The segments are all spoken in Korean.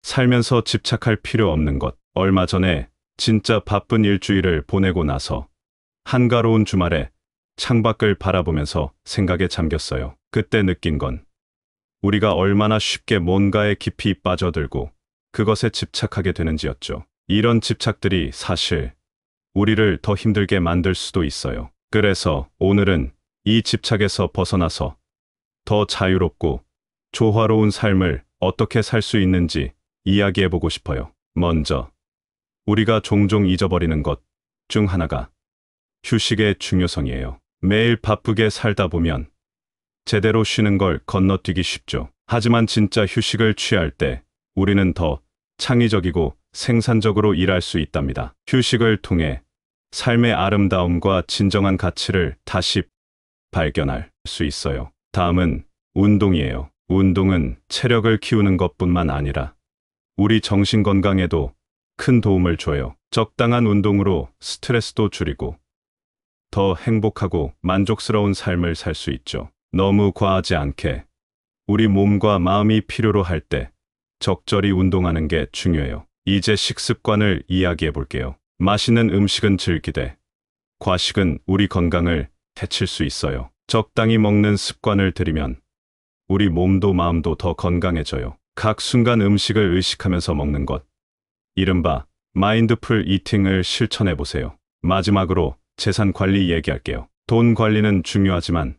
살면서 집착할 필요 없는 것. 얼마 전에 진짜 바쁜 일주일을 보내고 나서 한가로운 주말에 창밖을 바라보면서 생각에 잠겼어요. 그때 느낀 건 우리가 얼마나 쉽게 뭔가에 깊이 빠져들고 그것에 집착하게 되는지였죠. 이런 집착들이 사실 우리를 더 힘들게 만들 수도 있어요. 그래서 오늘은 이 집착에서 벗어나서 더 자유롭고 조화로운 삶을 어떻게 살 수 있는지 이야기해보고 싶어요. 먼저 우리가 종종 잊어버리는 것 중 하나가 휴식의 중요성이에요. 매일 바쁘게 살다 보면 제대로 쉬는 걸 건너뛰기 쉽죠. 하지만 진짜 휴식을 취할 때 우리는 더 창의적이고 생산적으로 일할 수 있답니다. 휴식을 통해 삶의 아름다움과 진정한 가치를 다시 발견할 수 있어요. 다음은 운동이에요. 운동은 체력을 키우는 것뿐만 아니라 우리 정신 건강에도 큰 도움을 줘요. 적당한 운동으로 스트레스도 줄이고 더 행복하고 만족스러운 삶을 살 수 있죠. 너무 과하지 않게 우리 몸과 마음이 필요로 할 때 적절히 운동하는 게 중요해요. 이제 식습관을 이야기해 볼게요. 맛있는 음식은 즐기되 과식은 우리 건강을 해칠 수 있어요. 적당히 먹는 습관을 들이면 우리 몸도 마음도 더 건강해져요. 각 순간 음식을 의식하면서 먹는 것, 이른바 마인드풀 이팅을 실천해 보세요. 마지막으로 재산 관리 얘기할게요. 돈 관리는 중요하지만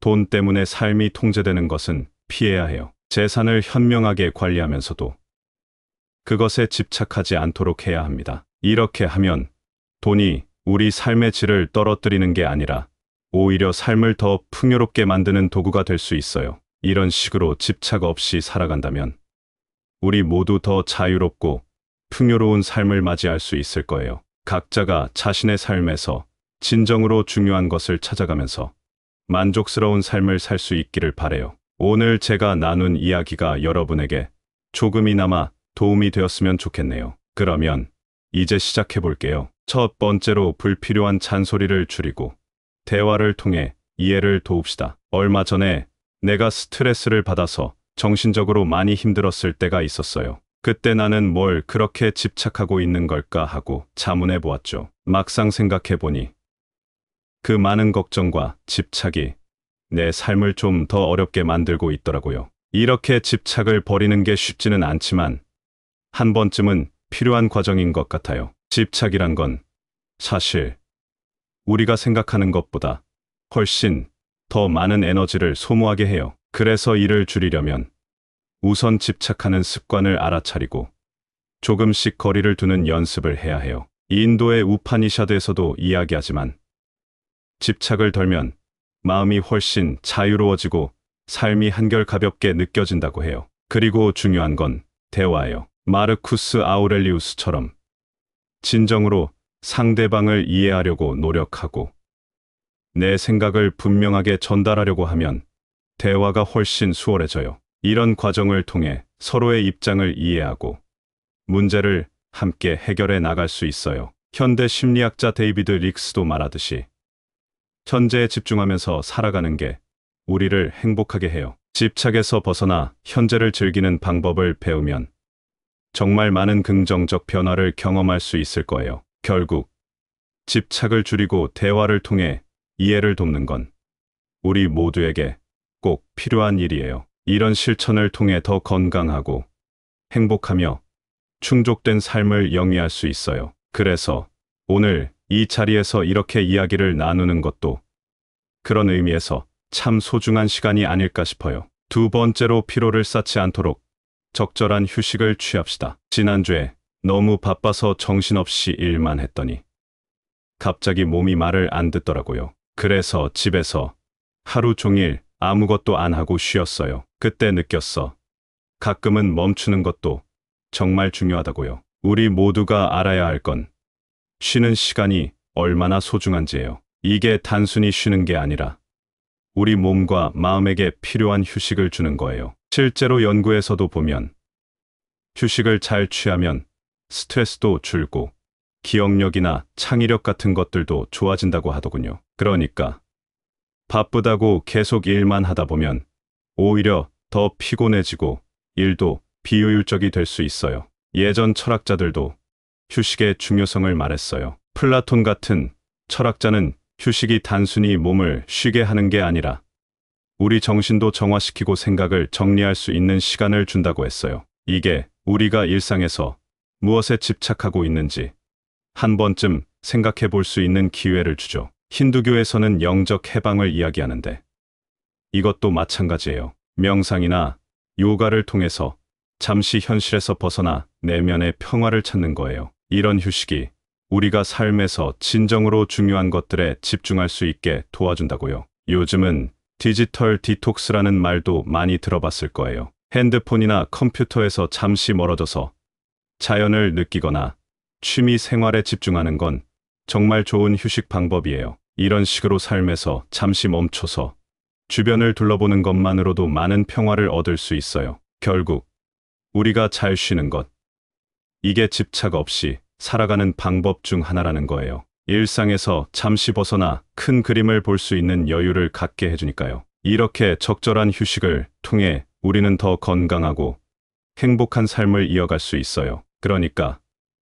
돈 때문에 삶이 통제되는 것은 피해야 해요. 재산을 현명하게 관리하면서도 그것에 집착하지 않도록 해야 합니다. 이렇게 하면 돈이 우리 삶의 질을 떨어뜨리는 게 아니라 오히려 삶을 더 풍요롭게 만드는 도구가 될 수 있어요. 이런 식으로 집착 없이 살아간다면 우리 모두 더 자유롭고 풍요로운 삶을 맞이할 수 있을 거예요. 각자가 자신의 삶에서 진정으로 중요한 것을 찾아가면서 만족스러운 삶을 살 수 있기를 바라요. 오늘 제가 나눈 이야기가 여러분에게 조금이나마 도움이 되었으면 좋겠네요. 그러면 이제 시작해 볼게요. 첫 번째로 불필요한 잔소리를 줄이고 대화를 통해 이해를 도웁시다. 얼마 전에 내가 스트레스를 받아서 정신적으로 많이 힘들었을 때가 있었어요. 그때 나는 뭘 그렇게 집착하고 있는 걸까 하고 자문해 보았죠. 막상 생각해 보니 그 많은 걱정과 집착이 내 삶을 좀 더 어렵게 만들고 있더라고요. 이렇게 집착을 버리는 게 쉽지는 않지만 한 번쯤은 필요한 과정인 것 같아요. 집착이란 건 사실 우리가 생각하는 것보다 훨씬 더 많은 에너지를 소모하게 해요. 그래서 이를 줄이려면 우선 집착하는 습관을 알아차리고 조금씩 거리를 두는 연습을 해야 해요. 인도의 우파니샤드에서도 이야기하지만 집착을 덜면 마음이 훨씬 자유로워지고 삶이 한결 가볍게 느껴진다고 해요. 그리고 중요한 건 대화예요. 마르쿠스 아우렐리우스처럼 진정으로 상대방을 이해하려고 노력하고 내 생각을 분명하게 전달하려고 하면 대화가 훨씬 수월해져요. 이런 과정을 통해 서로의 입장을 이해하고 문제를 함께 해결해 나갈 수 있어요. 현대 심리학자 데이비드 릭스도 말하듯이 현재에 집중하면서 살아가는 게 우리를 행복하게 해요. 집착에서 벗어나 현재를 즐기는 방법을 배우면 정말 많은 긍정적 변화를 경험할 수 있을 거예요. 결국 집착을 줄이고 대화를 통해 이해를 돕는 건 우리 모두에게 꼭 필요한 일이에요. 이런 실천을 통해 더 건강하고 행복하며 충족된 삶을 영위할 수 있어요. 그래서 오늘 이 자리에서 이렇게 이야기를 나누는 것도 그런 의미에서 참 소중한 시간이 아닐까 싶어요. 두 번째로 피로를 쌓지 않도록 적절한 휴식을 취합시다. 지난주에 너무 바빠서 정신없이 일만 했더니 갑자기 몸이 말을 안 듣더라고요. 그래서 집에서 하루 종일 아무것도 안 하고 쉬었어요. 그때 느꼈어. 가끔은 멈추는 것도 정말 중요하다고요. 우리 모두가 알아야 할 건 쉬는 시간이 얼마나 소중한지예요. 이게 단순히 쉬는 게 아니라 우리 몸과 마음에게 필요한 휴식을 주는 거예요. 실제로 연구에서도 보면 휴식을 잘 취하면 스트레스도 줄고 기억력이나 창의력 같은 것들도 좋아진다고 하더군요. 그러니까 바쁘다고 계속 일만 하다 보면 오히려 더 피곤해지고 일도 비효율적이 될 수 있어요. 예전 철학자들도 휴식의 중요성을 말했어요. 플라톤 같은 철학자는 휴식이 단순히 몸을 쉬게 하는 게 아니라 우리 정신도 정화시키고 생각을 정리할 수 있는 시간을 준다고 했어요. 이게 우리가 일상에서 무엇에 집착하고 있는지 한 번쯤 생각해 볼 수 있는 기회를 주죠. 힌두교에서는 영적 해방을 이야기하는데 이것도 마찬가지예요. 명상이나 요가를 통해서 잠시 현실에서 벗어나 내면의 평화를 찾는 거예요. 이런 휴식이 우리가 삶에서 진정으로 중요한 것들에 집중할 수 있게 도와준다고요. 요즘은 디지털 디톡스라는 말도 많이 들어봤을 거예요. 핸드폰이나 컴퓨터에서 잠시 멀어져서 자연을 느끼거나 취미 생활에 집중하는 건 정말 좋은 휴식 방법이에요. 이런 식으로 삶에서 잠시 멈춰서 주변을 둘러보는 것만으로도 많은 평화를 얻을 수 있어요. 결국 우리가 잘 쉬는 것, 이게 집착 없이 살아가는 방법 중 하나라는 거예요. 일상에서 잠시 벗어나 큰 그림을 볼 수 있는 여유를 갖게 해주니까요. 이렇게 적절한 휴식을 통해 우리는 더 건강하고 행복한 삶을 이어갈 수 있어요. 그러니까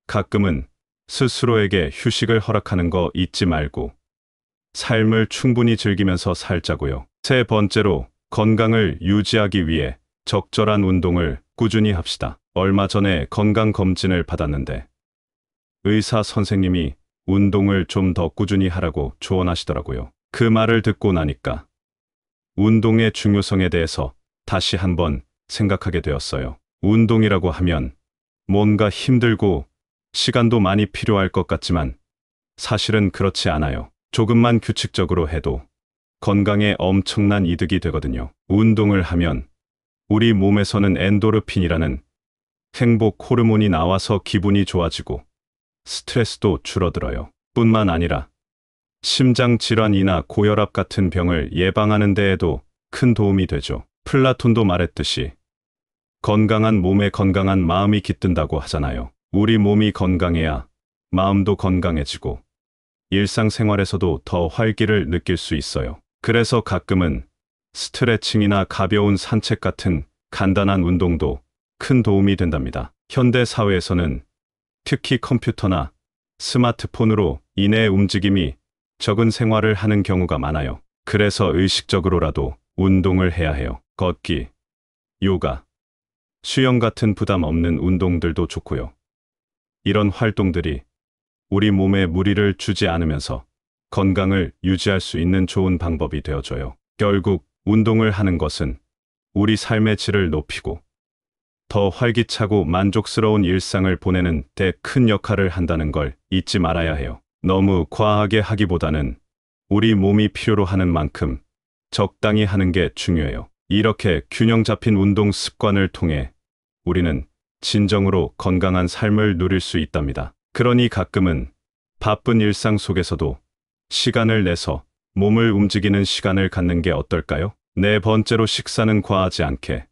가끔은 스스로에게 휴식을 허락하는 거 잊지 말고 삶을 충분히 즐기면서 살자고요. 세 번째로 건강을 유지하기 위해 적절한 운동을 꾸준히 합시다. 얼마 전에 건강검진을 받았는데 의사 선생님이 운동을 좀 더 꾸준히 하라고 조언하시더라고요. 그 말을 듣고 나니까 운동의 중요성에 대해서 다시 한번 생각하게 되었어요. 운동이라고 하면 뭔가 힘들고 시간도 많이 필요할 것 같지만 사실은 그렇지 않아요. 조금만 규칙적으로 해도 건강에 엄청난 이득이 되거든요. 운동을 하면 우리 몸에서는 엔도르핀이라는 행복 호르몬이 나와서 기분이 좋아지고 스트레스도 줄어들어요. 뿐만 아니라 심장 질환이나 고혈압 같은 병을 예방하는 데에도 큰 도움이 되죠. 플라톤도 말했듯이 건강한 몸에 건강한 마음이 깃든다고 하잖아요. 우리 몸이 건강해야 마음도 건강해지고 일상생활에서도 더 활기를 느낄 수 있어요. 그래서 가끔은 스트레칭이나 가벼운 산책 같은 간단한 운동도 큰 도움이 된답니다. 현대 사회에서는 특히 컴퓨터나 스마트폰으로 인해 움직임이 적은 생활을 하는 경우가 많아요. 그래서 의식적으로라도 운동을 해야 해요. 걷기, 요가, 수영 같은 부담 없는 운동들도 좋고요. 이런 활동들이 우리 몸에 무리를 주지 않으면서 건강을 유지할 수 있는 좋은 방법이 되어줘요. 결국 운동을 하는 것은 우리 삶의 질을 높이고 더 활기차고 만족스러운 일상을 보내는 데 큰 역할을 한다는 걸 잊지 말아야 해요. 너무 과하게 하기보다는 우리 몸이 필요로 하는 만큼 적당히 하는 게 중요해요. 이렇게 균형 잡힌 운동 습관을 통해 우리는 진정으로 건강한 삶을 누릴 수 있답니다. 그러니 가끔은 바쁜 일상 속에서도 시간을 내서 몸을 움직이는 시간을 갖는 게 어떨까요? 네 번째로 식사는 과하지 않게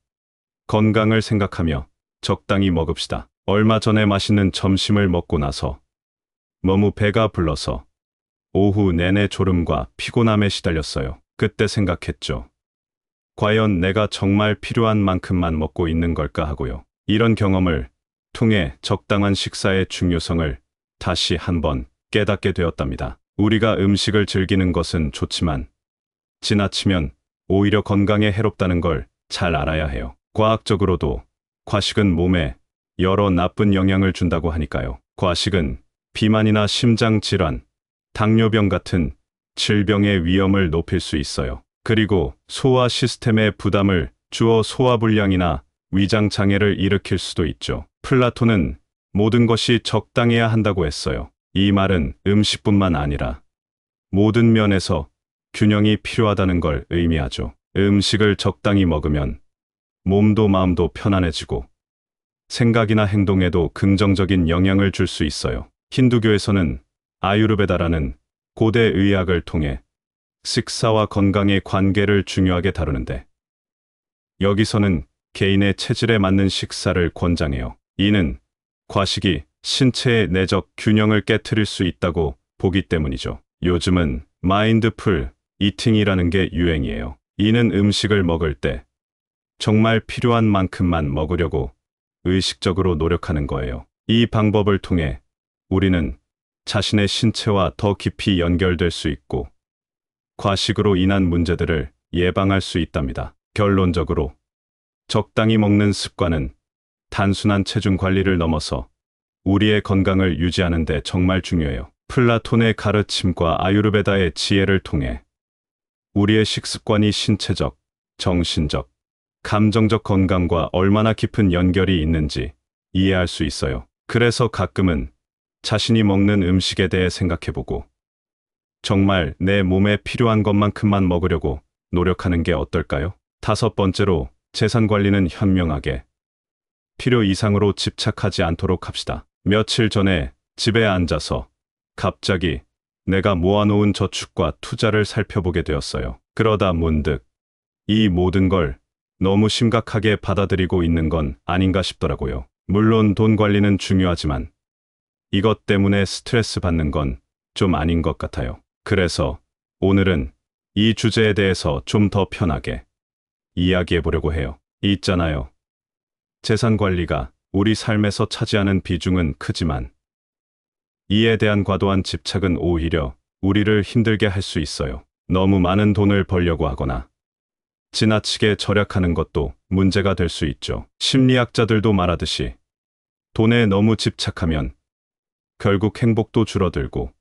건강을 생각하며 적당히 먹읍시다. 얼마 전에 맛있는 점심을 먹고 나서 너무 배가 불러서 오후 내내 졸음과 피곤함에 시달렸어요. 그때 생각했죠. 과연 내가 정말 필요한 만큼만 먹고 있는 걸까 하고요. 이런 경험을 통해 적당한 식사의 중요성을 다시 한번 깨닫게 되었답니다. 우리가 음식을 즐기는 것은 좋지만 지나치면 오히려 건강에 해롭다는 걸 잘 알아야 해요. 과학적으로도 과식은 몸에 여러 나쁜 영향을 준다고 하니까요. 과식은 비만이나 심장 질환, 당뇨병 같은 질병의 위험을 높일 수 있어요. 그리고 소화 시스템에 부담을 주어 소화불량이나 위장 장애를 일으킬 수도 있죠. 플라톤은 모든 것이 적당해야 한다고 했어요. 이 말은 음식뿐만 아니라 모든 면에서 균형이 필요하다는 걸 의미하죠. 음식을 적당히 먹으면 몸도 마음도 편안해지고 생각이나 행동에도 긍정적인 영향을 줄 수 있어요. 힌두교에서는 아유르베다라는 고대 의학을 통해 식사와 건강의 관계를 중요하게 다루는데 여기서는 개인의 체질에 맞는 식사를 권장해요. 이는 과식이 신체의 내적 균형을 깨트릴 수 있다고 보기 때문이죠. 요즘은 마인드풀 이팅이라는 게 유행이에요. 이는 음식을 먹을 때 정말 필요한 만큼만 먹으려고 의식적으로 노력하는 거예요. 이 방법을 통해 우리는 자신의 신체와 더 깊이 연결될 수 있고 과식으로 인한 문제들을 예방할 수 있답니다. 결론적으로 적당히 먹는 습관은 단순한 체중 관리를 넘어서 우리의 건강을 유지하는 데 정말 중요해요. 플라톤의 가르침과 아유르베다의 지혜를 통해 우리의 식습관이 신체적, 정신적, 감정적 건강과 얼마나 깊은 연결이 있는지 이해할 수 있어요. 그래서 가끔은 자신이 먹는 음식에 대해 생각해보고 정말 내 몸에 필요한 것만큼만 먹으려고 노력하는 게 어떨까요? 5번째로 재산 관리는 현명하게 필요 이상으로 집착하지 않도록 합시다. 며칠 전에 집에 앉아서 갑자기 내가 모아놓은 저축과 투자를 살펴보게 되었어요. 그러다 문득 이 모든 걸 너무 심각하게 받아들이고 있는 건 아닌가 싶더라고요. 물론 돈 관리는 중요하지만 이것 때문에 스트레스 받는 건 좀 아닌 것 같아요. 그래서 오늘은 이 주제에 대해서 좀 더 편하게 이야기해 보려고 해요. 있잖아요. 재산 관리가 우리 삶에서 차지하는 비중은 크지만 이에 대한 과도한 집착은 오히려 우리를 힘들게 할 수 있어요. 너무 많은 돈을 벌려고 하거나 지나치게 절약하는 것도 문제가 될 수 있죠. 심리학자들도 말하듯이 돈에 너무 집착하면 결국 행복도 줄어들고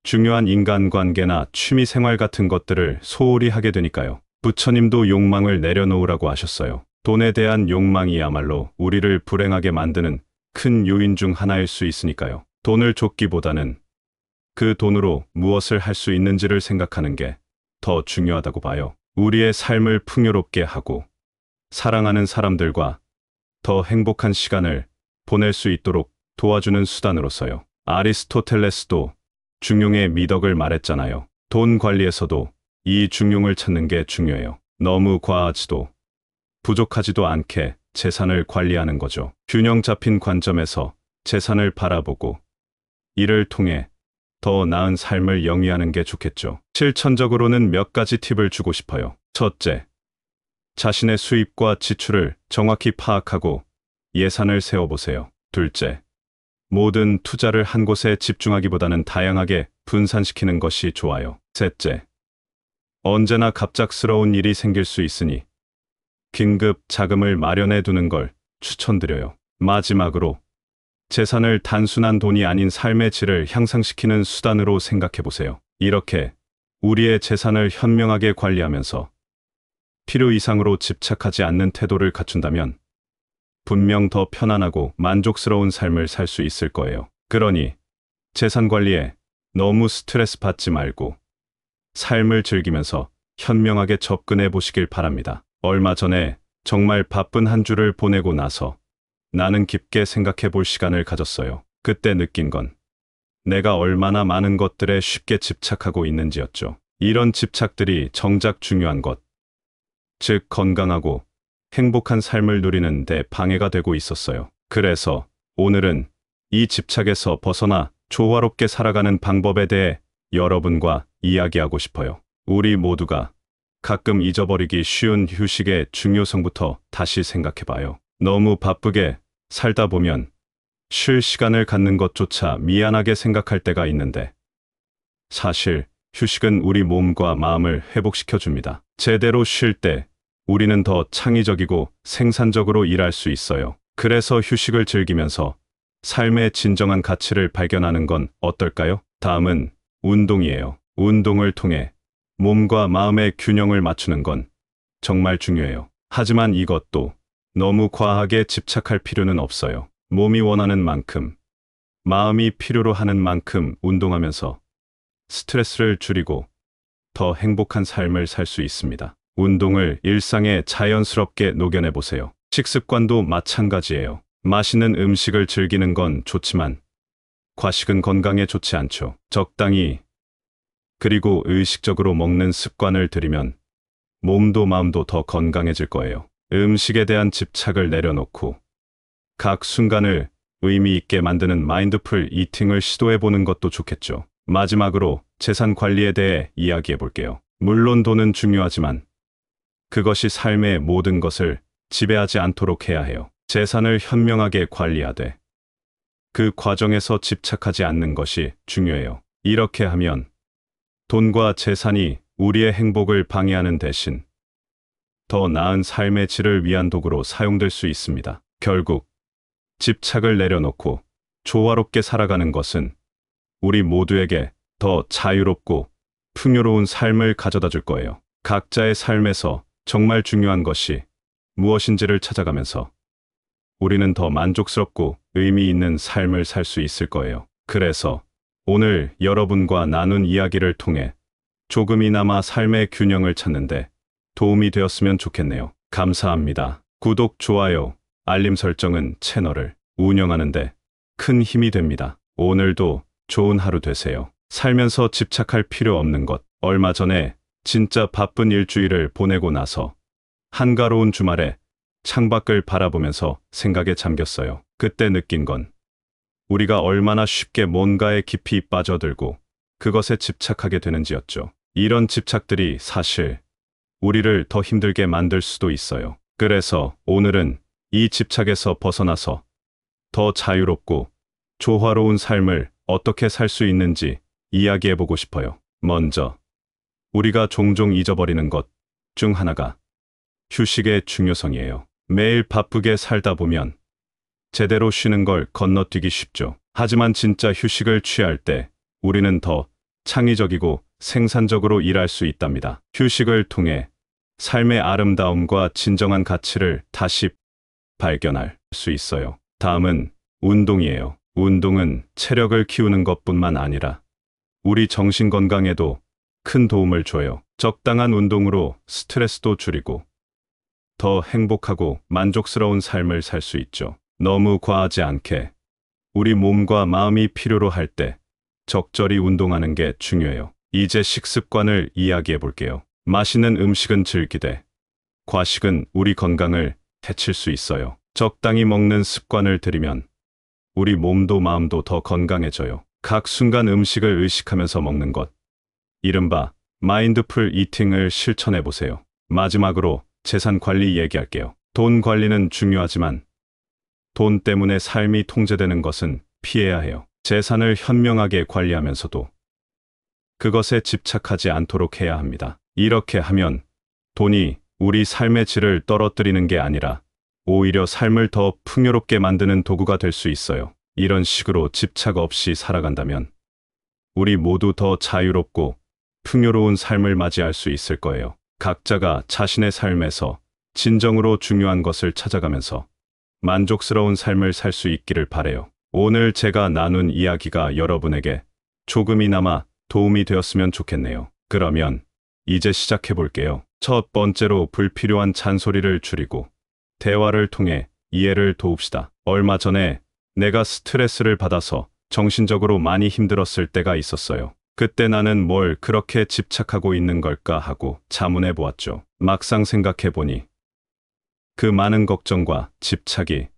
중요한 인간관계나 취미생활 같은 것들을 소홀히 하게 되니까요. 부처님도 욕망을 내려놓으라고 하셨어요. 돈에 대한 욕망이야말로 우리를 불행하게 만드는 큰 요인 중 하나일 수 있으니까요. 돈을 쫓기보다는 그 돈으로 무엇을 할 수 있는지를 생각하는 게 더 중요하다고 봐요. 우리의 삶을 풍요롭게 하고 사랑하는 사람들과 더 행복한 시간을 보낼 수 있도록 도와주는 수단으로서요. 아리스토텔레스도 중용의 미덕을 말했잖아요. 돈 관리에서도 이 중용을 찾는 게 중요해요. 너무 과하지도 부족하지도 않게 재산을 관리하는 거죠. 균형 잡힌 관점에서 재산을 바라보고 이를 통해 더 나은 삶을 영위하는 게 좋겠죠. 실천적으로는 몇 가지 팁을 주고 싶어요. 첫째, 자신의 수입과 지출을 정확히 파악하고 예산을 세워보세요. 둘째, 모든 투자를 한 곳에 집중하기보다는 다양하게 분산시키는 것이 좋아요. 셋째, 언제나 갑작스러운 일이 생길 수 있으니 긴급 자금을 마련해 두는 걸 추천드려요. 마지막으로 재산을 단순한 돈이 아닌 삶의 질을 향상시키는 수단으로 생각해 보세요. 이렇게 우리의 재산을 현명하게 관리하면서 필요 이상으로 집착하지 않는 태도를 갖춘다면 분명 더 편안하고 만족스러운 삶을 살 수 있을 거예요. 그러니 재산 관리에 너무 스트레스 받지 말고 삶을 즐기면서 현명하게 접근해 보시길 바랍니다. 얼마 전에 정말 바쁜 한 주를 보내고 나서 나는 깊게 생각해 볼 시간을 가졌어요. 그때 느낀 건 내가 얼마나 많은 것들에 쉽게 집착하고 있는지였죠. 이런 집착들이 정작 중요한 것, 즉 건강하고 행복한 삶을 누리는 데 방해가 되고 있었어요. 그래서 오늘은 이 집착에서 벗어나 조화롭게 살아가는 방법에 대해 여러분과 이야기하고 싶어요. 우리 모두가 가끔 잊어버리기 쉬운 휴식의 중요성부터 다시 생각해봐요. 너무 바쁘게 살다 보면 쉴 시간을 갖는 것조차 미안하게 생각할 때가 있는데 사실 휴식은 우리 몸과 마음을 회복시켜줍니다. 제대로 쉴 때 우리는 더 창의적이고 생산적으로 일할 수 있어요. 그래서 휴식을 즐기면서 삶의 진정한 가치를 발견하는 건 어떨까요? 다음은 운동이에요. 운동을 통해 몸과 마음의 균형을 맞추는 건 정말 중요해요. 하지만 이것도 너무 과하게 집착할 필요는 없어요. 몸이 원하는 만큼, 마음이 필요로 하는 만큼 운동하면서 스트레스를 줄이고 더 행복한 삶을 살 수 있습니다. 운동을 일상에 자연스럽게 녹여내 보세요. 식습관도 마찬가지예요. 맛있는 음식을 즐기는 건 좋지만 과식은 건강에 좋지 않죠. 적당히 그리고 의식적으로 먹는 습관을 들이면 몸도 마음도 더 건강해질 거예요. 음식에 대한 집착을 내려놓고 각 순간을 의미 있게 만드는 마인드풀 이팅을 시도해 보는 것도 좋겠죠. 마지막으로 재산 관리에 대해 이야기해 볼게요. 물론 돈은 중요하지만 그것이 삶의 모든 것을 지배하지 않도록 해야 해요. 재산을 현명하게 관리하되 그 과정에서 집착하지 않는 것이 중요해요. 이렇게 하면 돈과 재산이 우리의 행복을 방해하는 대신 더 나은 삶의 질을 위한 도구로 사용될 수 있습니다. 결국 집착을 내려놓고 조화롭게 살아가는 것은 우리 모두에게 더 자유롭고 풍요로운 삶을 가져다 줄 거예요. 각자의 삶에서 정말 중요한 것이 무엇인지를 찾아가면서 우리는 더 만족스럽고 의미 있는 삶을 살 수 있을 거예요. 그래서 오늘 여러분과 나눈 이야기를 통해 조금이나마 삶의 균형을 찾는데 도움이 되었으면 좋겠네요. 감사합니다. 구독, 좋아요, 알림 설정은 채널을 운영하는데 큰 힘이 됩니다. 오늘도 좋은 하루 되세요. 살면서 집착할 필요 없는 것. 얼마 전에 진짜 바쁜 일주일을 보내고 나서 한가로운 주말에 창밖을 바라보면서 생각에 잠겼어요. 그때 느낀 건 우리가 얼마나 쉽게 뭔가에 깊이 빠져들고 그것에 집착하게 되는지였죠. 이런 집착들이 사실 우리를 더 힘들게 만들 수도 있어요. 그래서 오늘은 이 집착에서 벗어나서 더 자유롭고 조화로운 삶을 어떻게 살 수 있는지 이야기해보고 싶어요. 먼저 우리가 종종 잊어버리는 것 중 하나가 휴식의 중요성이에요. 매일 바쁘게 살다 보면 제대로 쉬는 걸 건너뛰기 쉽죠. 하지만 진짜 휴식을 취할 때 우리는 더 창의적이고 생산적으로 일할 수 있답니다. 휴식을 통해 삶의 아름다움과 진정한 가치를 다시 발견할 수 있어요. 다음은 운동이에요. 운동은 체력을 키우는 것뿐만 아니라 우리 정신 건강에도 큰 도움을 줘요. 적당한 운동으로 스트레스도 줄이고 더 행복하고 만족스러운 삶을 살 수 있죠. 너무 과하지 않게 우리 몸과 마음이 필요로 할 때 적절히 운동하는 게 중요해요. 이제 식습관을 이야기해 볼게요. 맛있는 음식은 즐기되 과식은 우리 건강을 해칠 수 있어요. 적당히 먹는 습관을 들이면 우리 몸도 마음도 더 건강해져요. 각 순간 음식을 의식하면서 먹는 것, 이른바 마인드풀 이팅을 실천해 보세요. 마지막으로 재산 관리 얘기할게요. 돈 관리는 중요하지만 돈 때문에 삶이 통제되는 것은 피해야 해요. 재산을 현명하게 관리하면서도 그것에 집착하지 않도록 해야 합니다. 이렇게 하면 돈이 우리 삶의 질을 떨어뜨리는 게 아니라 오히려 삶을 더 풍요롭게 만드는 도구가 될 수 있어요. 이런 식으로 집착 없이 살아간다면 우리 모두 더 자유롭고 풍요로운 삶을 맞이할 수 있을 거예요. 각자가 자신의 삶에서 진정으로 중요한 것을 찾아가면서 만족스러운 삶을 살 수 있기를 바라요. 오늘 제가 나눈 이야기가 여러분에게 조금이나마 도움이 되었으면 좋겠네요. 그러면 이제 시작해 볼게요. 첫 번째로 불필요한 잔소리를 줄이고 대화를 통해 이해를 도웁시다. 얼마 전에 내가 스트레스를 받아서 정신적으로 많이 힘들었을 때가 있었어요. 그때 나는 뭘 그렇게 집착하고 있는 걸까 하고 자문해 보았죠. 막상 생각해 보니 그 많은 걱정과 집착이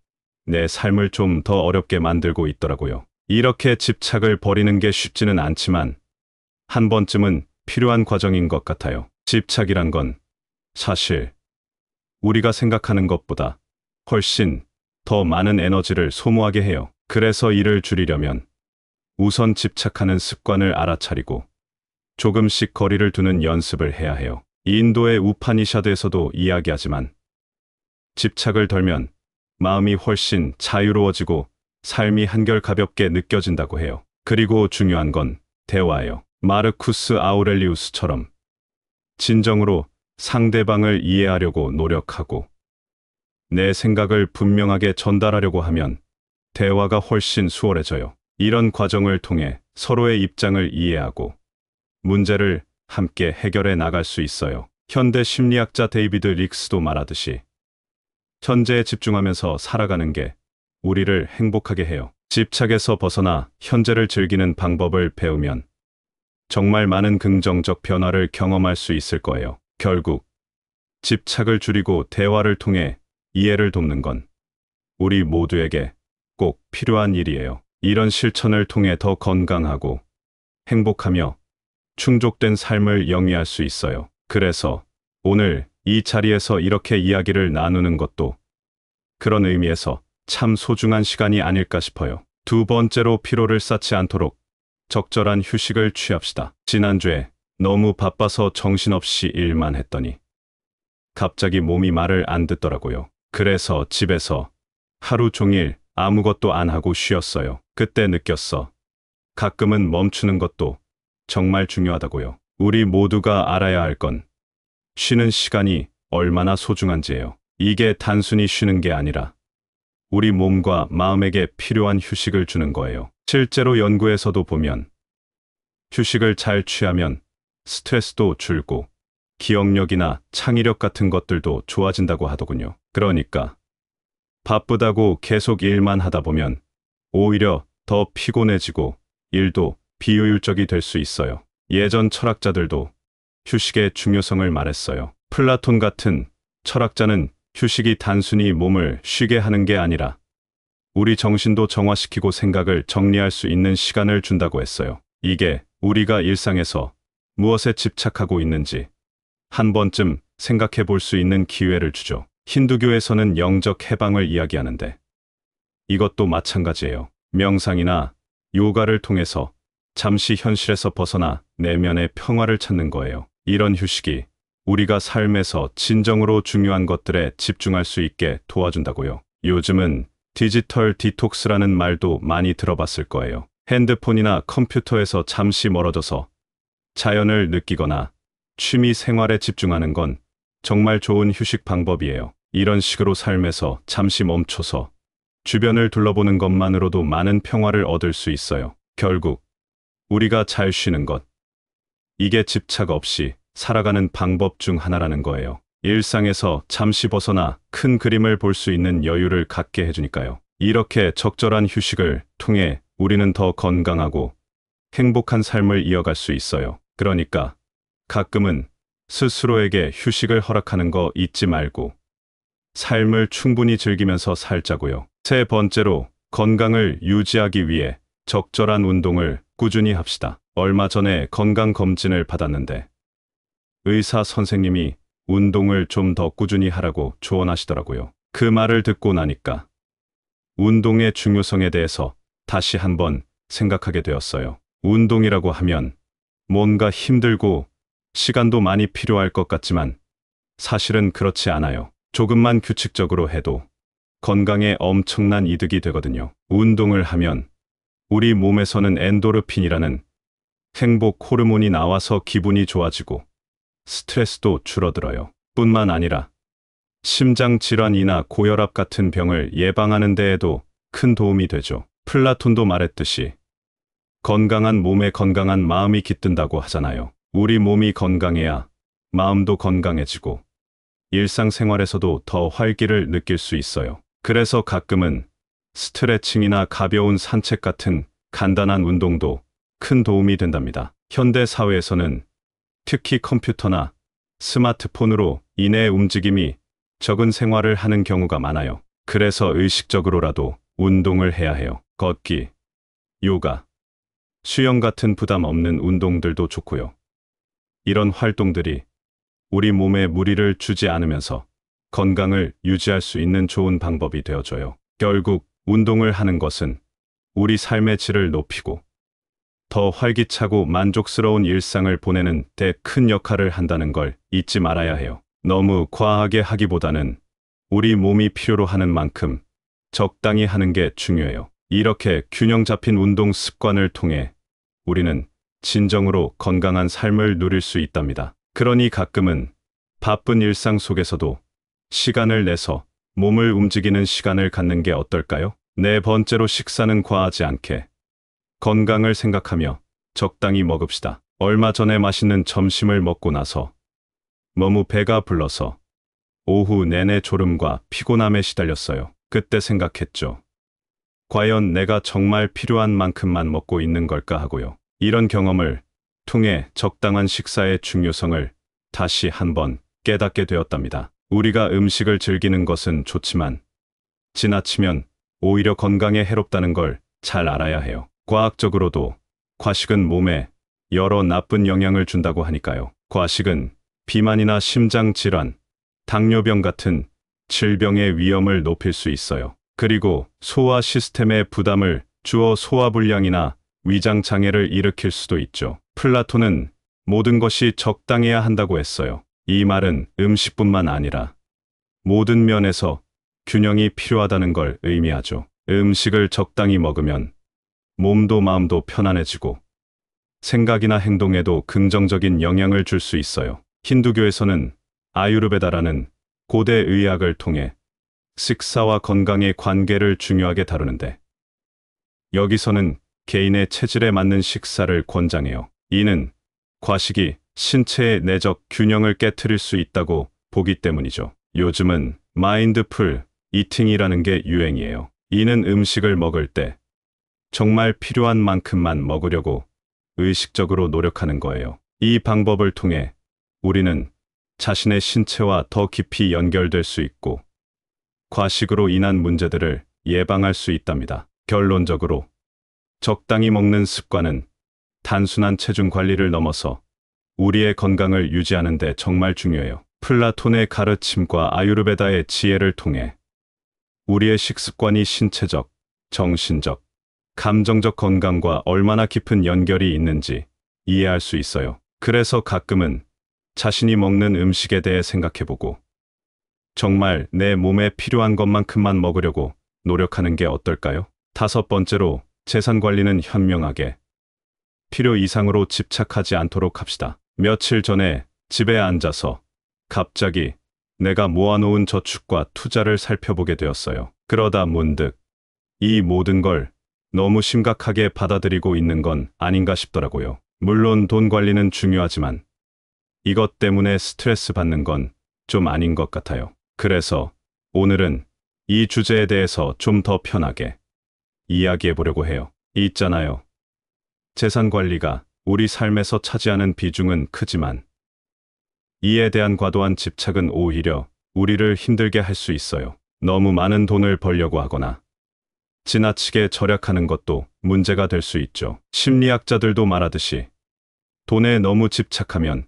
내 삶을 좀 더 어렵게 만들고 있더라고요. 이렇게 집착을 버리는 게 쉽지는 않지만 한 번쯤은 필요한 과정인 것 같아요. 집착이란 건 사실 우리가 생각하는 것보다 훨씬 더 많은 에너지를 소모하게 해요. 그래서 이를 줄이려면 우선 집착하는 습관을 알아차리고 조금씩 거리를 두는 연습을 해야 해요. 인도의 우파니샤드에서도 이야기하지만 집착을 덜면 마음이 훨씬 자유로워지고 삶이 한결 가볍게 느껴진다고 해요. 그리고 중요한 건 대화예요. 마르쿠스 아우렐리우스처럼 진정으로 상대방을 이해하려고 노력하고 내 생각을 분명하게 전달하려고 하면 대화가 훨씬 수월해져요. 이런 과정을 통해 서로의 입장을 이해하고 문제를 함께 해결해 나갈 수 있어요. 현대 심리학자 데이비드 릭스도 말하듯이 현재에 집중하면서 살아가는 게 우리를 행복하게 해요. 집착에서 벗어나 현재를 즐기는 방법을 배우면 정말 많은 긍정적 변화를 경험할 수 있을 거예요. 결국 집착을 줄이고 대화를 통해 이해를 돕는 건 우리 모두에게 꼭 필요한 일이에요. 이런 실천을 통해 더 건강하고 행복하며 충족된 삶을 영위할 수 있어요. 그래서 오늘 이 자리에서 이렇게 이야기를 나누는 것도 그런 의미에서 참 소중한 시간이 아닐까 싶어요. 두 번째로 피로를 쌓지 않도록 적절한 휴식을 취합시다. 지난주에 너무 바빠서 정신없이 일만 했더니 갑자기 몸이 말을 안 듣더라고요. 그래서 집에서 하루 종일 아무것도 안 하고 쉬었어요. 그때 느꼈어. 가끔은 멈추는 것도 정말 중요하다고요. 우리 모두가 알아야 할 건 쉬는 시간이 얼마나 소중한지예요. 이게 단순히 쉬는 게 아니라 우리 몸과 마음에게 필요한 휴식을 주는 거예요. 실제로 연구에서도 보면 휴식을 잘 취하면 스트레스도 줄고 기억력이나 창의력 같은 것들도 좋아진다고 하더군요. 그러니까 바쁘다고 계속 일만 하다 보면 오히려 더 피곤해지고 일도 비효율적이 될 수 있어요. 예전 철학자들도 휴식의 중요성을 말했어요. 플라톤 같은 철학자는 휴식이 단순히 몸을 쉬게 하는 게 아니라 우리 정신도 정화시키고 생각을 정리할 수 있는 시간을 준다고 했어요. 이게 우리가 일상에서 무엇에 집착하고 있는지 한 번쯤 생각해 볼 수 있는 기회를 주죠. 힌두교에서는 영적 해방을 이야기하는데 이것도 마찬가지예요. 명상이나 요가를 통해서 잠시 현실에서 벗어나 내면의 평화를 찾는 거예요. 이런 휴식이 우리가 삶에서 진정으로 중요한 것들에 집중할 수 있게 도와준다고요. 요즘은 디지털 디톡스라는 말도 많이 들어봤을 거예요. 핸드폰이나 컴퓨터에서 잠시 멀어져서 자연을 느끼거나 취미 생활에 집중하는 건 정말 좋은 휴식 방법이에요. 이런 식으로 삶에서 잠시 멈춰서 주변을 둘러보는 것만으로도 많은 평화를 얻을 수 있어요. 결국 우리가 잘 쉬는 것, 이게 집착 없이 살아가는 방법 중 하나라는 거예요. 일상에서 잠시 벗어나 큰 그림을 볼 수 있는 여유를 갖게 해주니까요. 이렇게 적절한 휴식을 통해 우리는 더 건강하고 행복한 삶을 이어갈 수 있어요. 그러니까 가끔은 스스로에게 휴식을 허락하는 거 잊지 말고 삶을 충분히 즐기면서 살자고요. 세 번째로 건강을 유지하기 위해 적절한 운동을 꾸준히 합시다. 얼마 전에 건강검진을 받았는데 의사 선생님이 운동을 좀 더 꾸준히 하라고 조언하시더라고요. 그 말을 듣고 나니까 운동의 중요성에 대해서 다시 한번 생각하게 되었어요. 운동이라고 하면 뭔가 힘들고 시간도 많이 필요할 것 같지만 사실은 그렇지 않아요. 조금만 규칙적으로 해도 건강에 엄청난 이득이 되거든요. 운동을 하면 우리 몸에서는 엔도르핀이라는 행복 호르몬이 나와서 기분이 좋아지고 스트레스도 줄어들어요. 뿐만 아니라 심장 질환이나 고혈압 같은 병을 예방하는 데에도 큰 도움이 되죠. 플라톤도 말했듯이 건강한 몸에 건강한 마음이 깃든다고 하잖아요. 우리 몸이 건강해야 마음도 건강해지고 일상생활에서도 더 활기를 느낄 수 있어요. 그래서 가끔은 스트레칭이나 가벼운 산책 같은 간단한 운동도 큰 도움이 된답니다. 현대 사회에서는 특히 컴퓨터나 스마트폰으로 인해 움직임이 적은 생활을 하는 경우가 많아요. 그래서 의식적으로라도 운동을 해야 해요. 걷기, 요가, 수영 같은 부담 없는 운동들도 좋고요. 이런 활동들이 우리 몸에 무리를 주지 않으면서 건강을 유지할 수 있는 좋은 방법이 되어줘요. 결국 운동을 하는 것은 우리 삶의 질을 높이고 더 활기차고 만족스러운 일상을 보내는 데 큰 역할을 한다는 걸 잊지 말아야 해요. 너무 과하게 하기보다는 우리 몸이 필요로 하는 만큼 적당히 하는 게 중요해요. 이렇게 균형 잡힌 운동 습관을 통해 우리는 진정으로 건강한 삶을 누릴 수 있답니다. 그러니 가끔은 바쁜 일상 속에서도 시간을 내서 몸을 움직이는 시간을 갖는 게 어떨까요? 네 번째로 식사는 과하지 않게 건강을 생각하며 적당히 먹읍시다. 얼마 전에 맛있는 점심을 먹고 나서 너무 배가 불러서 오후 내내 졸음과 피곤함에 시달렸어요. 그때 생각했죠. 과연 내가 정말 필요한 만큼만 먹고 있는 걸까 하고요. 이런 경험을 통해 적당한 식사의 중요성을 다시 한번 깨닫게 되었답니다. 우리가 음식을 즐기는 것은 좋지만 지나치면 오히려 건강에 해롭다는 걸 잘 알아야 해요. 과학적으로도 과식은 몸에 여러 나쁜 영향을 준다고 하니까요. 과식은 비만이나 심장 질환, 당뇨병 같은 질병의 위험을 높일 수 있어요. 그리고 소화 시스템에 부담을 주어 소화불량이나 위장 장애를 일으킬 수도 있죠. 플라톤은 모든 것이 적당해야 한다고 했어요. 이 말은 음식뿐만 아니라 모든 면에서 균형이 필요하다는 걸 의미하죠. 음식을 적당히 먹으면 몸도 마음도 편안해지고 생각이나 행동에도 긍정적인 영향을 줄 수 있어요. 힌두교에서는 아유르베다라는 고대 의학을 통해 식사와 건강의 관계를 중요하게 다루는데, 여기서는 개인의 체질에 맞는 식사를 권장해요. 이는 과식이 신체의 내적 균형을 깨트릴 수 있다고 보기 때문이죠. 요즘은 마인드풀 이팅이라는 게 유행이에요. 이는 음식을 먹을 때 정말 필요한 만큼만 먹으려고 의식적으로 노력하는 거예요. 이 방법을 통해 우리는 자신의 신체와 더 깊이 연결될 수 있고 과식으로 인한 문제들을 예방할 수 있답니다. 결론적으로 적당히 먹는 습관은 단순한 체중 관리를 넘어서 우리의 건강을 유지하는 데 정말 중요해요. 플라톤의 가르침과 아유르베다의 지혜를 통해 우리의 식습관이 신체적, 정신적, 감정적 건강과 얼마나 깊은 연결이 있는지 이해할 수 있어요. 그래서 가끔은 자신이 먹는 음식에 대해 생각해보고 정말 내 몸에 필요한 것만큼만 먹으려고 노력하는 게 어떨까요? 5번째로, 재산 관리는 현명하게 필요 이상으로 집착하지 않도록 합시다. 며칠 전에 집에 앉아서 갑자기 내가 모아놓은 저축과 투자를 살펴보게 되었어요. 그러다 문득 이 모든 걸 너무 심각하게 받아들이고 있는 건 아닌가 싶더라고요. 물론 돈 관리는 중요하지만 이것 때문에 스트레스 받는 건 좀 아닌 것 같아요. 그래서 오늘은 이 주제에 대해서 좀 더 편하게 이야기해 보려고 해요. 있잖아요. 재산 관리가 우리 삶에서 차지하는 비중은 크지만 이에 대한 과도한 집착은 오히려 우리를 힘들게 할 수 있어요. 너무 많은 돈을 벌려고 하거나 지나치게 절약하는 것도 문제가 될 수 있죠. 심리학자들도 말하듯이 돈에 너무 집착하면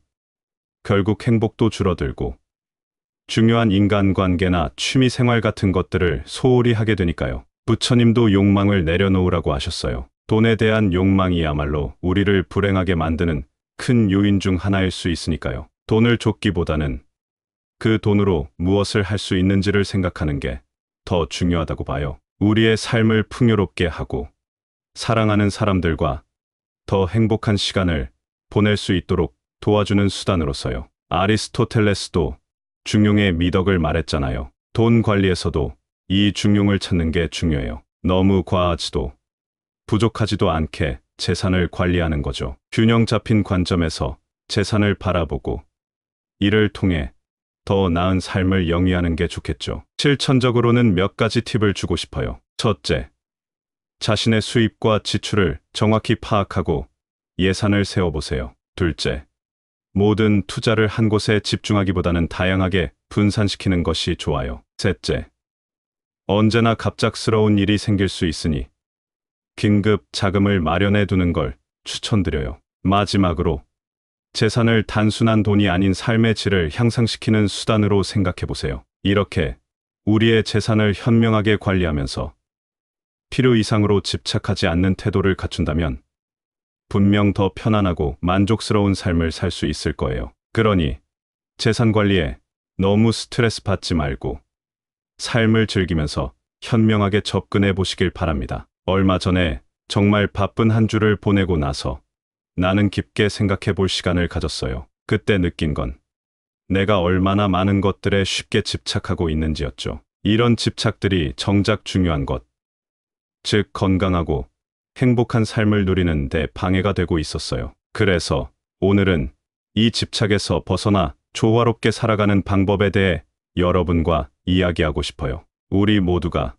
결국 행복도 줄어들고 중요한 인간관계나 취미생활 같은 것들을 소홀히 하게 되니까요. 부처님도 욕망을 내려놓으라고 하셨어요. 돈에 대한 욕망이야말로 우리를 불행하게 만드는 큰 요인 중 하나일 수 있으니까요. 돈을 쫓기보다는 그 돈으로 무엇을 할 수 있는지를 생각하는 게 더 중요하다고 봐요. 우리의 삶을 풍요롭게 하고 사랑하는 사람들과 더 행복한 시간을 보낼 수 있도록 도와주는 수단으로서요. 아리스토텔레스도 중용의 미덕을 말했잖아요. 돈 관리에서도 이 중용을 찾는 게 중요해요. 너무 과하지도 부족하지도 않게 재산을 관리하는 거죠. 균형 잡힌 관점에서 재산을 바라보고 이를 통해 더 나은 삶을 영위하는 게 좋겠죠. 실천적으로는 몇 가지 팁을 주고 싶어요. 첫째, 자신의 수입과 지출을 정확히 파악하고 예산을 세워보세요. 둘째, 모든 투자를 한 곳에 집중하기보다는 다양하게 분산시키는 것이 좋아요. 셋째, 언제나 갑작스러운 일이 생길 수 있으니 긴급 자금을 마련해 두는 걸 추천드려요. 마지막으로, 재산을 단순한 돈이 아닌 삶의 질을 향상시키는 수단으로 생각해 보세요. 이렇게 우리의 재산을 현명하게 관리하면서 필요 이상으로 집착하지 않는 태도를 갖춘다면 분명 더 편안하고 만족스러운 삶을 살 수 있을 거예요. 그러니 재산 관리에 너무 스트레스 받지 말고 삶을 즐기면서 현명하게 접근해 보시길 바랍니다. 얼마 전에 정말 바쁜 한 주를 보내고 나서 나는 깊게 생각해 볼 시간을 가졌어요. 그때 느낀 건 내가 얼마나 많은 것들에 쉽게 집착하고 있는지였죠. 이런 집착들이 정작 중요한 것, 즉 건강하고 행복한 삶을 누리는 데 방해가 되고 있었어요. 그래서 오늘은 이 집착에서 벗어나 조화롭게 살아가는 방법에 대해 여러분과 이야기하고 싶어요. 우리 모두가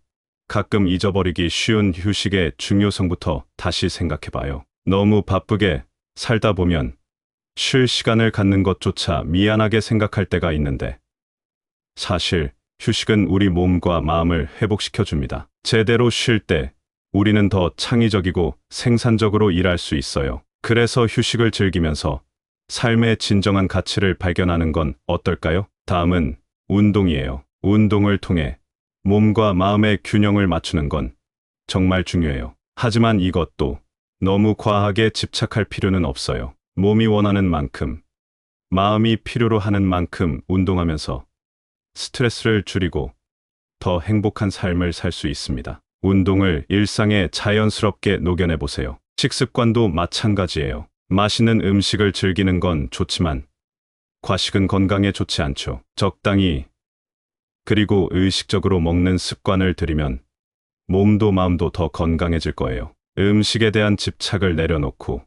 가끔 잊어버리기 쉬운 휴식의 중요성부터 다시 생각해봐요. 너무 바쁘게 살다 보면 쉴 시간을 갖는 것조차 미안하게 생각할 때가 있는데 사실 휴식은 우리 몸과 마음을 회복시켜줍니다. 제대로 쉴 때 우리는 더 창의적이고 생산적으로 일할 수 있어요. 그래서 휴식을 즐기면서 삶의 진정한 가치를 발견하는 건 어떨까요? 다음은 운동이에요. 운동을 통해 몸과 마음의 균형을 맞추는 건 정말 중요해요. 하지만 이것도 너무 과하게 집착할 필요는 없어요. 몸이 원하는 만큼, 마음이 필요로 하는 만큼 운동하면서 스트레스를 줄이고 더 행복한 삶을 살 수 있습니다. 운동을 일상에 자연스럽게 녹여내 보세요. 식습관도 마찬가지예요. 맛있는 음식을 즐기는 건 좋지만 과식은 건강에 좋지 않죠. 적당히 그리고 의식적으로 먹는 습관을 들이면 몸도 마음도 더 건강해질 거예요. 음식에 대한 집착을 내려놓고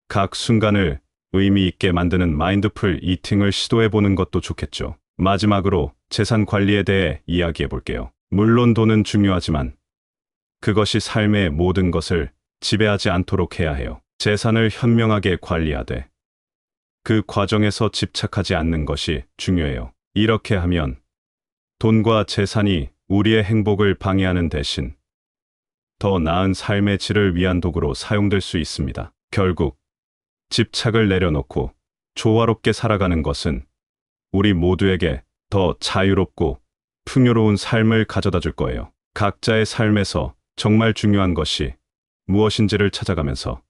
각 순간을 의미 있게 만드는 마인드풀 이팅을 시도해 보는 것도 좋겠죠. 마지막으로 재산 관리에 대해 이야기해 볼게요. 물론 돈은 중요하지만 그것이 삶의 모든 것을 지배하지 않도록 해야 해요. 재산을 현명하게 관리하되 그 과정에서 집착하지 않는 것이 중요해요. 이렇게 하면 돈과 재산이 우리의 행복을 방해하는 대신 더 나은 삶의 질을 위한 도구로 사용될 수 있습니다. 결국 집착을 내려놓고 조화롭게 살아가는 것은 우리 모두에게 더 자유롭고 풍요로운 삶을 가져다 줄 거예요. 각자의 삶에서 정말 중요한 것이 무엇인지를 찾아가면서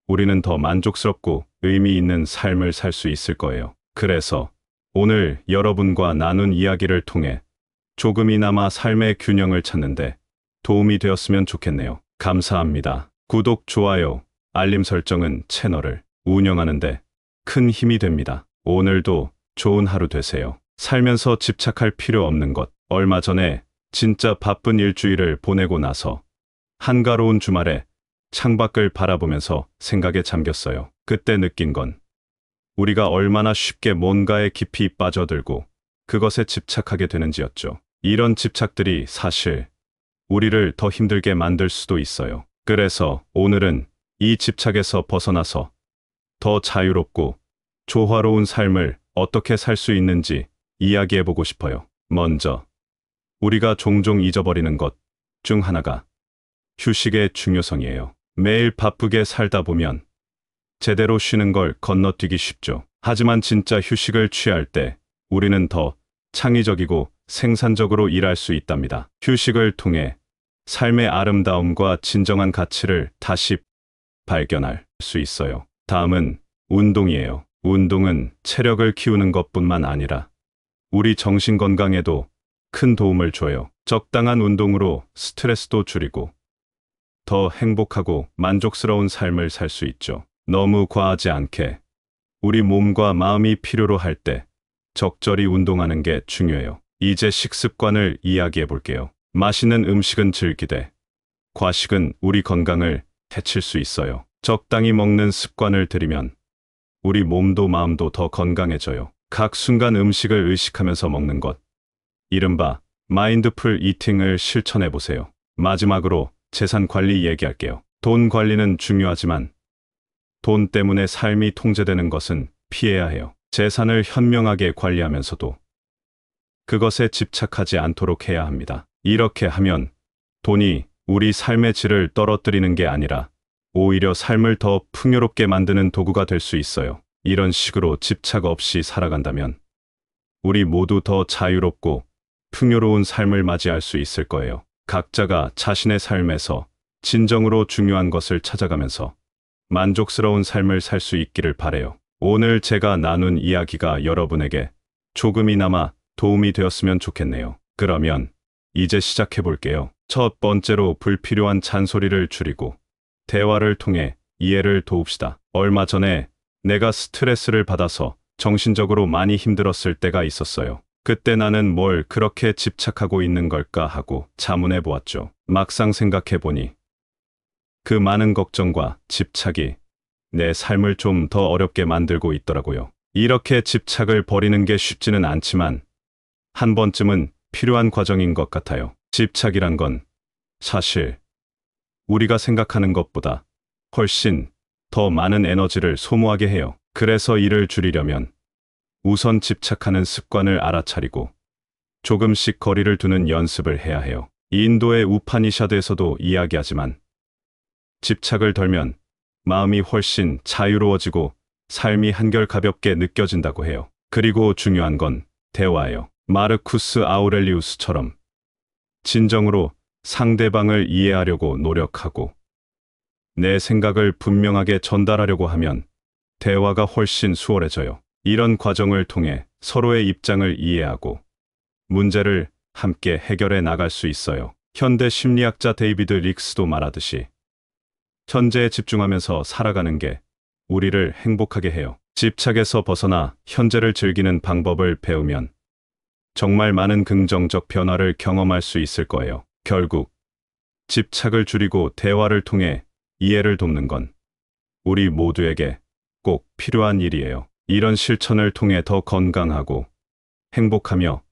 우리는 더 만족스럽고 의미 있는 삶을 살 수 있을 거예요. 그래서 오늘 여러분과 나눈 이야기를 통해 조금이나마 삶의 균형을 찾는데 도움이 되었으면 좋겠네요. 감사합니다. 구독, 좋아요, 알림 설정은 채널을 운영하는데 큰 힘이 됩니다. 오늘도 좋은 하루 되세요. 살면서 집착할 필요 없는 것. 얼마 전에 진짜 바쁜 일주일을 보내고 나서 한가로운 주말에 창밖을 바라보면서 생각에 잠겼어요. 그때 느낀 건 우리가 얼마나 쉽게 뭔가에 깊이 빠져들고 그것에 집착하게 되는지였죠. 이런 집착들이 사실 우리를 더 힘들게 만들 수도 있어요. 그래서 오늘은 이 집착에서 벗어나서 더 자유롭고 조화로운 삶을 어떻게 살 수 있는지 이야기해보고 싶어요. 먼저 우리가 종종 잊어버리는 것 중 하나가 휴식의 중요성이에요. 매일 바쁘게 살다 보면 제대로 쉬는 걸 건너뛰기 쉽죠. 하지만 진짜 휴식을 취할 때 우리는 더 창의적이고 생산적으로 일할 수 있답니다. 휴식을 통해 삶의 아름다움과 진정한 가치를 다시 발견할 수 있어요. 다음은 운동이에요. 운동은 체력을 키우는 것뿐만 아니라 우리 정신 건강에도 큰 도움을 줘요. 적당한 운동으로 스트레스도 줄이고 더 행복하고 만족스러운 삶을 살 수 있죠. 너무 과하지 않게 우리 몸과 마음이 필요로 할 때 적절히 운동하는 게 중요해요. 이제 식습관을 이야기해 볼게요. 맛있는 음식은 즐기되 과식은 우리 건강을 해칠 수 있어요. 적당히 먹는 습관을 들이면 우리 몸도 마음도 더 건강해져요. 각 순간 음식을 의식하면서 먹는 것, 이른바 마인드풀 이팅을 실천해 보세요. 마지막으로 재산 관리 얘기할게요. 돈 관리는 중요하지만 돈 때문에 삶이 통제되는 것은 피해야 해요. 재산을 현명하게 관리하면서도 그것에 집착하지 않도록 해야 합니다. 이렇게 하면 돈이 우리 삶의 질을 떨어뜨리는 게 아니라 오히려 삶을 더 풍요롭게 만드는 도구가 될 수 있어요. 이런 식으로 집착 없이 살아간다면 우리 모두 더 자유롭고 풍요로운 삶을 맞이할 수 있을 거예요. 각자가 자신의 삶에서 진정으로 중요한 것을 찾아가면서 만족스러운 삶을 살 수 있기를 바라요. 오늘 제가 나눈 이야기가 여러분에게 조금이나마 도움이 되었으면 좋겠네요. 그러면 이제 시작해 볼게요. 첫 번째로 불필요한 잔소리를 줄이고 대화를 통해 이해를 도웁시다. 얼마 전에 내가 스트레스를 받아서 정신적으로 많이 힘들었을 때가 있었어요. 그때 나는 뭘 그렇게 집착하고 있는 걸까 하고 자문해 보았죠. 막상 생각해 보니 그 많은 걱정과 집착이 내 삶을 좀 더 어렵게 만들고 있더라고요. 이렇게 집착을 버리는 게 쉽지는 않지만 한 번쯤은 필요한 과정인 것 같아요. 집착이란 건 사실 우리가 생각하는 것보다 훨씬 더 많은 에너지를 소모하게 해요. 그래서 이를 줄이려면 우선 집착하는 습관을 알아차리고 조금씩 거리를 두는 연습을 해야 해요. 인도의 우파니샤드에서도 이야기하지만 집착을 덜면 마음이 훨씬 자유로워지고 삶이 한결 가볍게 느껴진다고 해요. 그리고 중요한 건 대화예요. 마르쿠스 아우렐리우스처럼 진정으로 상대방을 이해하려고 노력하고 내 생각을 분명하게 전달하려고 하면 대화가 훨씬 수월해져요. 이런 과정을 통해 서로의 입장을 이해하고 문제를 함께 해결해 나갈 수 있어요. 현대 심리학자 데이비드 릭스도 말하듯이 현재에 집중하면서 살아가는 게 우리를 행복하게 해요. 집착에서 벗어나 현재를 즐기는 방법을 배우면 정말 많은 긍정적 변화를 경험할 수 있을 거예요. 결국 집착을 줄이고 대화를 통해 이해를 돕는 건 우리 모두에게 꼭 필요한 일이에요. 이런 실천을 통해 더 건강하고 행복하며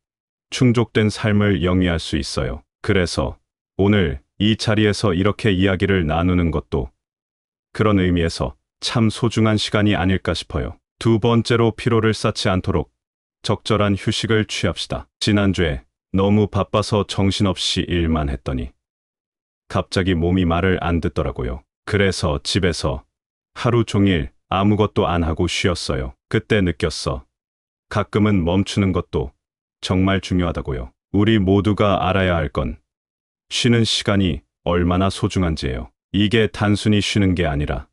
충족된 삶을 영위할 수 있어요. 그래서 오늘 이 자리에서 이렇게 이야기를 나누는 것도 그런 의미에서 참 소중한 시간이 아닐까 싶어요. 두 번째로 피로를 쌓지 않도록 적절한 휴식을 취합시다. 지난주에 너무 바빠서 정신없이 일만 했더니 갑자기 몸이 말을 안 듣더라고요. 그래서 집에서 하루 종일 아무것도 안 하고 쉬었어요. 그때 느꼈어. 가끔은 멈추는 것도 정말 중요하다고요. 우리 모두가 알아야 할 건 쉬는 시간이 얼마나 소중한지예요. 이게 단순히 쉬는 게 아니라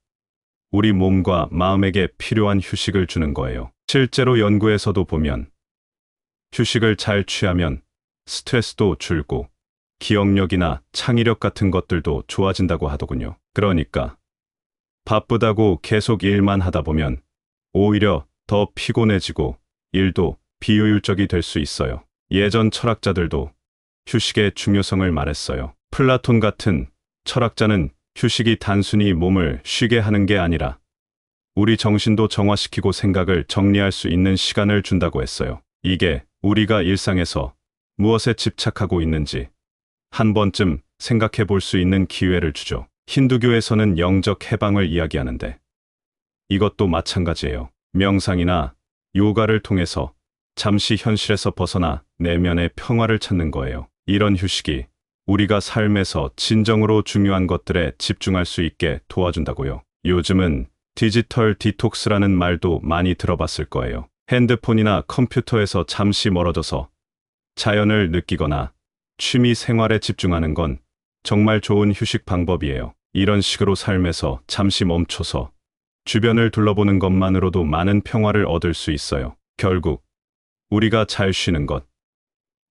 우리 몸과 마음에게 필요한 휴식을 주는 거예요. 실제로 연구에서도 보면 휴식을 잘 취하면 스트레스도 줄고 기억력이나 창의력 같은 것들도 좋아진다고 하더군요. 그러니까 바쁘다고 계속 일만 하다 보면 오히려 더 피곤해지고 일도 비효율적이 될 수 있어요. 예전 철학자들도 휴식의 중요성을 말했어요. 플라톤 같은 철학자는 휴식이 단순히 몸을 쉬게 하는 게 아니라 우리 정신도 정화시키고 생각을 정리할 수 있는 시간을 준다고 했어요. 이게 우리가 일상에서 무엇에 집착하고 있는지 한 번쯤 생각해 볼 수 있는 기회를 주죠. 힌두교에서는 영적 해방을 이야기하는데 이것도 마찬가지예요. 명상이나 요가를 통해서 잠시 현실에서 벗어나 내면의 평화를 찾는 거예요. 이런 휴식이 우리가 삶에서 진정으로 중요한 것들에 집중할 수 있게 도와준다고요. 요즘은 디지털 디톡스라는 말도 많이 들어봤을 거예요. 핸드폰이나 컴퓨터에서 잠시 멀어져서 자연을 느끼거나 취미 생활에 집중하는 건 정말 좋은 휴식 방법이에요. 이런 식으로 삶에서 잠시 멈춰서 주변을 둘러보는 것만으로도 많은 평화를 얻을 수 있어요. 결국 우리가 잘 쉬는 것,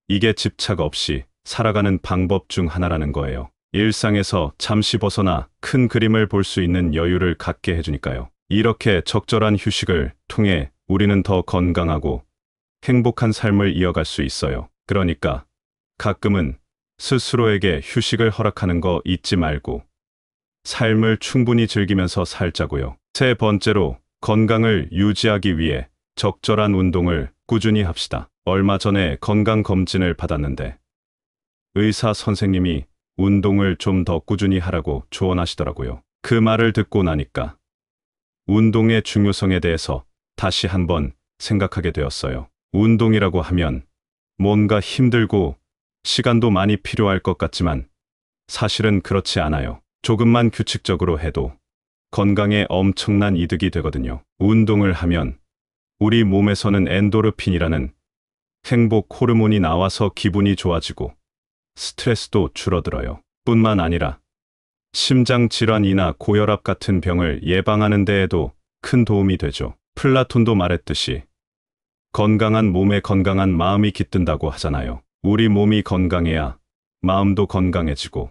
이게 집착 없이 살아가는 방법 중 하나라는 거예요. 일상에서 잠시 벗어나 큰 그림을 볼 수 있는 여유를 갖게 해주니까요. 이렇게 적절한 휴식을 통해 우리는 더 건강하고 행복한 삶을 이어갈 수 있어요. 그러니까 가끔은 스스로에게 휴식을 허락하는 거 잊지 말고 삶을 충분히 즐기면서 살자고요. 세 번째로 건강을 유지하기 위해 적절한 운동을 꾸준히 합시다. 얼마 전에 건강검진을 받았는데 의사 선생님이 운동을 좀 더 꾸준히 하라고 조언하시더라고요. 그 말을 듣고 나니까 운동의 중요성에 대해서 다시 한번 생각하게 되었어요. 운동이라고 하면 뭔가 힘들고 시간도 많이 필요할 것 같지만 사실은 그렇지 않아요. 조금만 규칙적으로 해도 건강에 엄청난 이득이 되거든요. 운동을 하면 우리 몸에서는 엔도르핀이라는 행복 호르몬이 나와서 기분이 좋아지고 스트레스도 줄어들어요. 뿐만 아니라 심장 질환이나 고혈압 같은 병을 예방하는 데에도 큰 도움이 되죠. 플라톤도 말했듯이 건강한 몸에 건강한 마음이 깃든다고 하잖아요. 우리 몸이 건강해야 마음도 건강해지고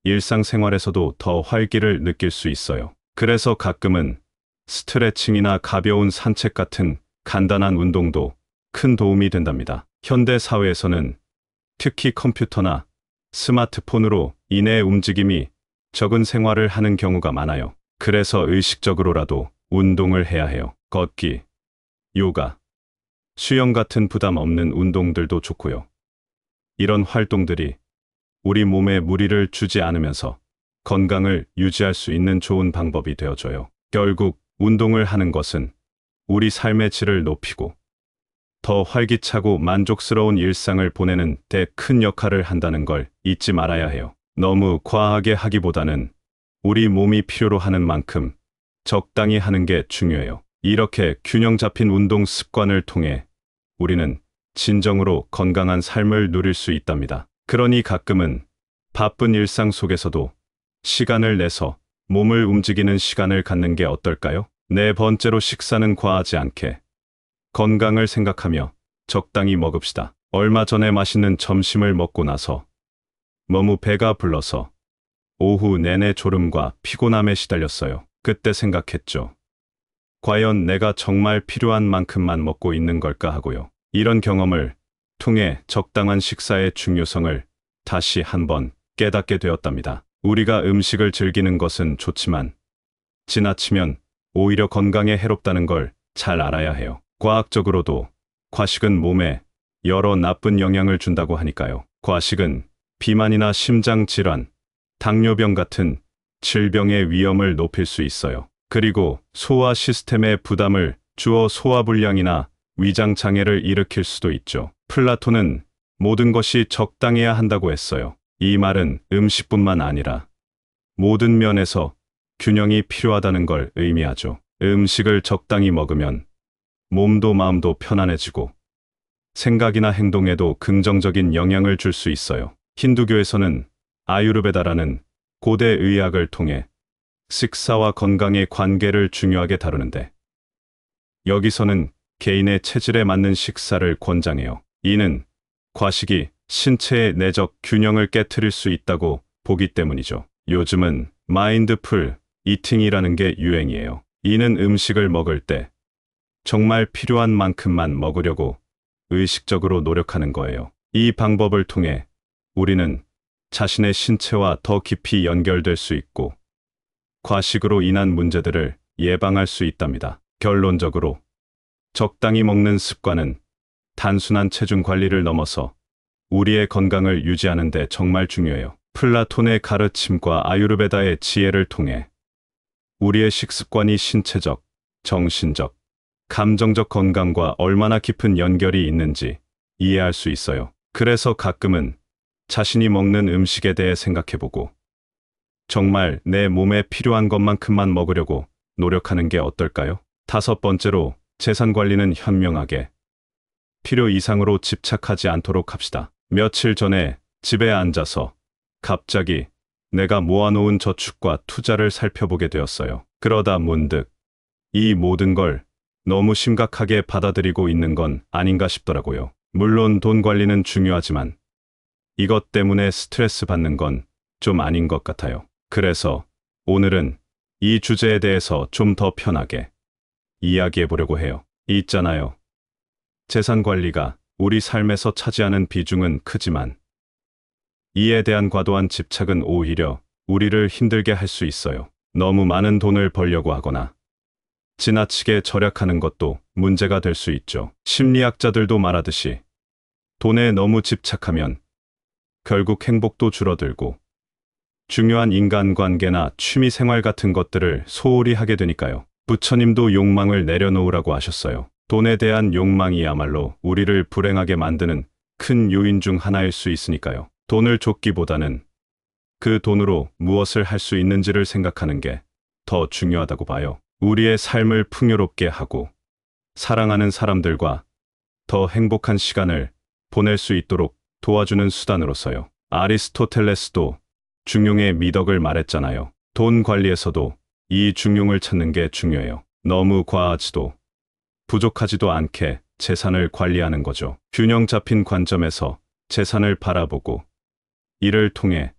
일상생활에서도 더 활기를 느낄 수 있어요. 그래서 가끔은 스트레칭이나 가벼운 산책 같은 간단한 운동도 큰 도움이 된답니다. 현대 사회에서는 특히 컴퓨터나 스마트폰으로 인해 움직임이 적은 생활을 하는 경우가 많아요. 그래서 의식적으로라도 운동을 해야 해요. 걷기, 요가, 수영 같은 부담 없는 운동들도 좋고요. 이런 활동들이 우리 몸에 무리를 주지 않으면서 건강을 유지할 수 있는 좋은 방법이 되어줘요. 결국 운동을 하는 것은 우리 삶의 질을 높이고 더 활기차고 만족스러운 일상을 보내는 데 큰 역할을 한다는 걸 잊지 말아야 해요. 너무 과하게 하기보다는 우리 몸이 필요로 하는 만큼 적당히 하는 게 중요해요. 이렇게 균형 잡힌 운동 습관을 통해 우리는 진정으로 건강한 삶을 누릴 수 있답니다. 그러니 가끔은 바쁜 일상 속에서도 시간을 내서 몸을 움직이는 시간을 갖는 게 어떨까요? 네 번째로 식사는 과하지 않게 건강을 생각하며 적당히 먹읍시다. 얼마 전에 맛있는 점심을 먹고 나서 너무 배가 불러서 오후 내내 졸음과 피곤함에 시달렸어요. 그때 생각했죠. 과연 내가 정말 필요한 만큼만 먹고 있는 걸까 하고요. 이런 경험을 통해 적당한 식사의 중요성을 다시 한번 깨닫게 되었답니다. 우리가 음식을 즐기는 것은 좋지만 지나치면 오히려 건강에 해롭다는 걸 잘 알아야 해요. 과학적으로도 과식은 몸에 여러 나쁜 영향을 준다고 하니까요. 과식은 비만이나 심장질환, 당뇨병 같은 질병의 위험을 높일 수 있어요. 그리고 소화 시스템에 부담을 주어 소화불량이나 위장장애를 일으킬 수도 있죠. 플라톤은 모든 것이 적당해야 한다고 했어요. 이 말은 음식뿐만 아니라 모든 면에서 균형이 필요하다는 걸 의미하죠. 음식을 적당히 먹으면 몸도 마음도 편안해지고 생각이나 행동에도 긍정적인 영향을 줄 수 있어요. 힌두교에서는 아유르베다라는 고대 의학을 통해 식사와 건강의 관계를 중요하게 다루는데 여기서는 개인의 체질에 맞는 식사를 권장해요. 이는 과식이 신체의 내적 균형을 깨트릴 수 있다고 보기 때문이죠. 요즘은 마인드풀 이팅이라는 게 유행이에요. 이는 음식을 먹을 때 정말 필요한 만큼만 먹으려고 의식적으로 노력하는 거예요. 이 방법을 통해 우리는 자신의 신체와 더 깊이 연결될 수 있고 과식으로 인한 문제들을 예방할 수 있답니다. 결론적으로 적당히 먹는 습관은 단순한 체중 관리를 넘어서 우리의 건강을 유지하는 데 정말 중요해요. 플라톤의 가르침과 아유르베다의 지혜를 통해 우리의 식습관이 신체적, 정신적, 감정적 건강과 얼마나 깊은 연결이 있는지 이해할 수 있어요. 그래서 가끔은 자신이 먹는 음식에 대해 생각해보고 정말 내 몸에 필요한 것만큼만 먹으려고 노력하는 게 어떨까요? 다섯 번째로 재산 관리는 현명하게 필요 이상으로 집착하지 않도록 합시다. 며칠 전에 집에 앉아서 갑자기 내가 모아놓은 저축과 투자를 살펴보게 되었어요. 그러다 문득 이 모든 걸 너무 심각하게 받아들이고 있는 건 아닌가 싶더라고요. 물론 돈 관리는 중요하지만 이것 때문에 스트레스 받는 건 좀 아닌 것 같아요. 그래서 오늘은 이 주제에 대해서 좀 더 편하게 이야기해 보려고 해요. 있잖아요. 재산 관리가 우리 삶에서 차지하는 비중은 크지만 이에 대한 과도한 집착은 오히려 우리를 힘들게 할 수 있어요. 너무 많은 돈을 벌려고 하거나 지나치게 절약하는 것도 문제가 될 수 있죠. 심리학자들도 말하듯이 돈에 너무 집착하면 결국 행복도 줄어들고 중요한 인간관계나 취미생활 같은 것들을 소홀히 하게 되니까요. 부처님도 욕망을 내려놓으라고 하셨어요. 돈에 대한 욕망이야말로 우리를 불행하게 만드는 큰 요인 중 하나일 수 있으니까요. 돈을 쫓기보다는 그 돈으로 무엇을 할 수 있는지를 생각하는 게 더 중요하다고 봐요. 우리의 삶을 풍요롭게 하고 사랑하는 사람들과 더 행복한 시간을 보낼 수 있도록 도와주는 수단으로서요. 아리스토텔레스도 중용의 미덕을 말했잖아요. 돈 관리에서도 이 중용을 찾는 게 중요해요. 너무 과하지도 부족하지도 않게 재산을 관리하는 거죠. 균형 잡힌 관점에서 재산을 바라보고 이를 통해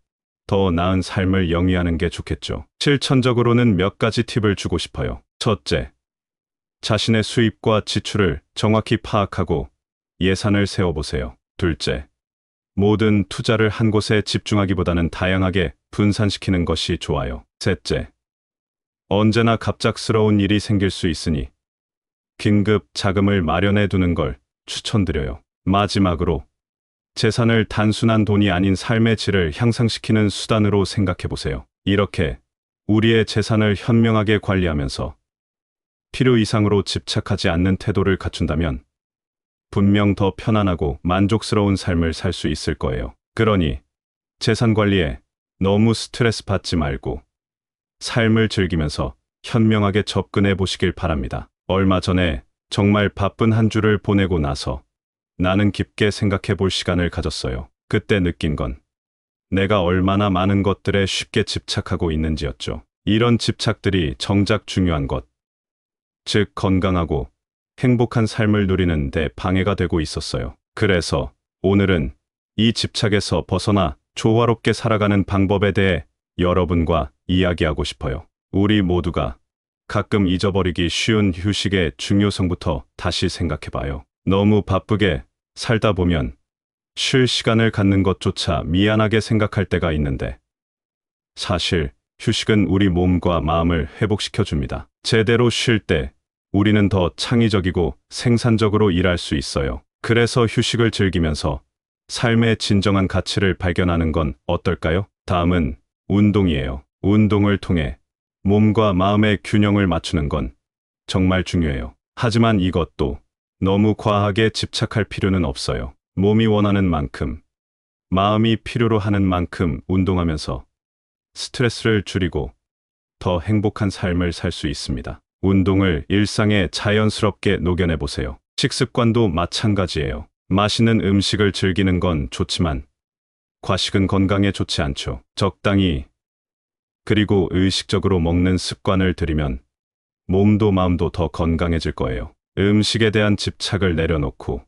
더 나은 삶을 영위하는 게 좋겠죠. 실천적으로는 몇 가지 팁을 주고 싶어요. 첫째, 자신의 수입과 지출을 정확히 파악하고 예산을 세워보세요. 둘째, 모든 투자를 한 곳에 집중하기보다는 다양하게 분산시키는 것이 좋아요. 셋째, 언제나 갑작스러운 일이 생길 수 있으니 긴급 자금을 마련해 두는 걸 추천드려요. 마지막으로 재산을 단순한 돈이 아닌 삶의 질을 향상시키는 수단으로 생각해 보세요. 이렇게 우리의 재산을 현명하게 관리하면서 필요 이상으로 집착하지 않는 태도를 갖춘다면 분명 더 편안하고 만족스러운 삶을 살 수 있을 거예요. 그러니 재산 관리에 너무 스트레스 받지 말고 삶을 즐기면서 현명하게 접근해 보시길 바랍니다. 얼마 전에 정말 바쁜 한 주를 보내고 나서 나는 깊게 생각해 볼 시간을 가졌어요. 그때 느낀 건 내가 얼마나 많은 것들에 쉽게 집착하고 있는지였죠. 이런 집착들이 정작 중요한 것, 즉 건강하고 행복한 삶을 누리는 데 방해가 되고 있었어요. 그래서 오늘은 이 집착에서 벗어나 조화롭게 살아가는 방법에 대해 여러분과 이야기하고 싶어요. 우리 모두가 가끔 잊어버리기 쉬운 휴식의 중요성부터 다시 생각해봐요. 너무 바쁘게 살다 보면 쉴 시간을 갖는 것조차 미안하게 생각할 때가 있는데 사실 휴식은 우리 몸과 마음을 회복시켜 줍니다. 제대로 쉴 때 우리는 더 창의적이고 생산적으로 일할 수 있어요. 그래서 휴식을 즐기면서 삶의 진정한 가치를 발견하는 건 어떨까요? 다음은 운동이에요. 운동을 통해 몸과 마음의 균형을 맞추는 건 정말 중요해요. 하지만 이것도 너무 과하게 집착할 필요는 없어요. 몸이 원하는 만큼, 마음이 필요로 하는 만큼 운동하면서 스트레스를 줄이고 더 행복한 삶을 살 수 있습니다. 운동을 일상에 자연스럽게 녹여내 보세요. 식습관도 마찬가지예요. 맛있는 음식을 즐기는 건 좋지만 과식은 건강에 좋지 않죠. 적당히 그리고 의식적으로 먹는 습관을 들이면 몸도 마음도 더 건강해질 거예요. 음식에 대한 집착을 내려놓고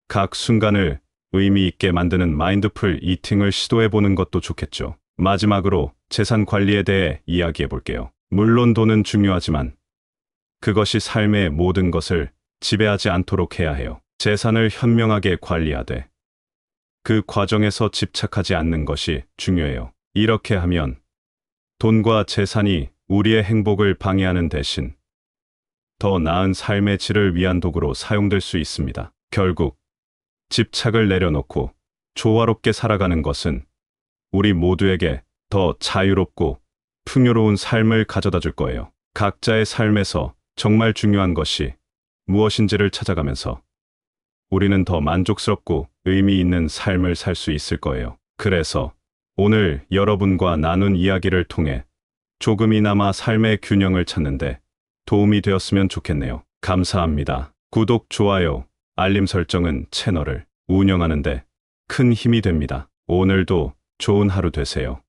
각 순간을 의미 있게 만드는 마인드풀 이팅을 시도해 보는 것도 좋겠죠. 마지막으로 재산 관리에 대해 이야기해 볼게요. 물론 돈은 중요하지만 그것이 삶의 모든 것을 지배하지 않도록 해야 해요. 재산을 현명하게 관리하되 그 과정에서 집착하지 않는 것이 중요해요. 이렇게 하면 돈과 재산이 우리의 행복을 방해하는 대신 더 나은 삶의 질을 위한 도구로 사용될 수 있습니다. 결국 집착을 내려놓고 조화롭게 살아가는 것은 우리 모두에게 더 자유롭고 풍요로운 삶을 가져다 줄 거예요. 각자의 삶에서 정말 중요한 것이 무엇인지를 찾아가면서 우리는 더 만족스럽고 의미 있는 삶을 살 수 있을 거예요. 그래서 오늘 여러분과 나눈 이야기를 통해 조금이나마 삶의 균형을 찾는데 도움이 되었으면 좋겠네요. 감사합니다. 구독, 좋아요, 알림 설정은 채널을 운영하는데 큰 힘이 됩니다. 오늘도 좋은 하루 되세요.